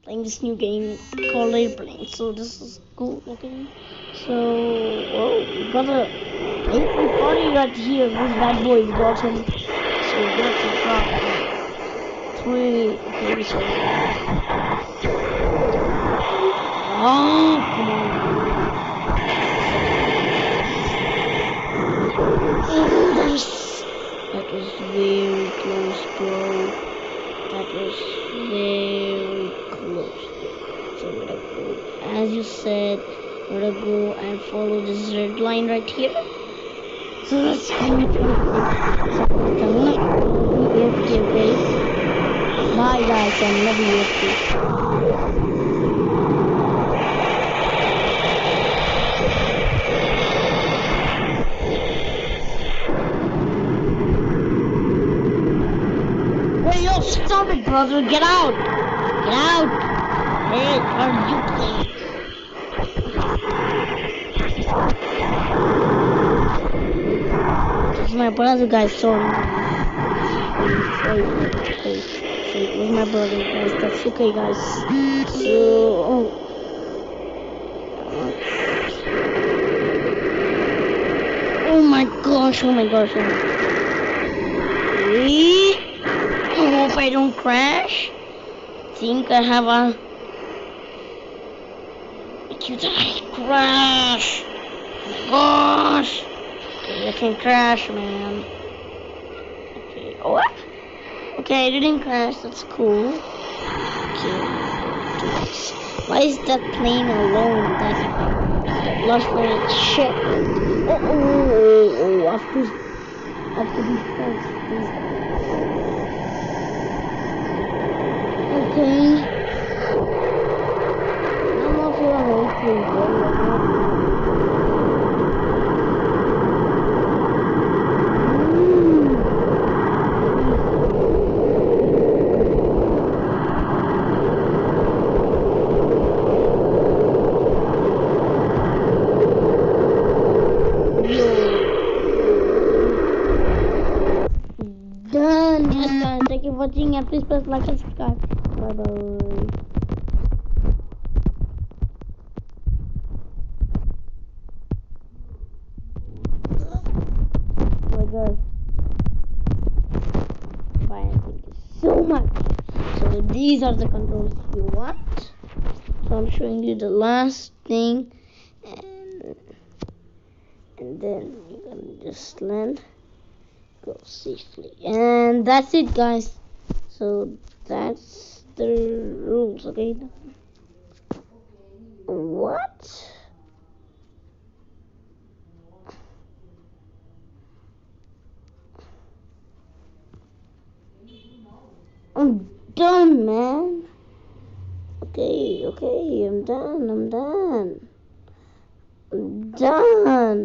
playing this new game called Airplane. So this is cool. Okay. So we got a playful party right here. This bad boy got him. So we got to drop 3. Okay. So come on. That was very close, bro. That was very close. So we're gonna go, as you said, we're gonna go and follow this red line right here. So let's go. Okay. Bye guys, I'm not AFK. Yo, stop it, brother. Get out. Get out. Hey, are you playing? This is my brother, guys. Sorry. Sorry. It was my brother, guys. That's okay, guys. So, oh my gosh. I hope I don't crash. Think I have a cute crash. Oh my gosh. Okay, I can crash, man. Okay. Oh, what? Okay, I didn't crash. That's cool. Okay. Why is that plane alone? That lost my shit. Oh. After these guys. Okay. I'm not sure how to Done. Yes, guys. Thank you for watching and please press like and subscribe. Bye bye. Oh my god. Bye. Thank you so much. So these are the controls you want. So I'm showing you the last thing, and then you're gonna just land, go safely, and that's it, guys. So that's the rules, okay? What? I'm done, man. Okay, I'm done. I'm done.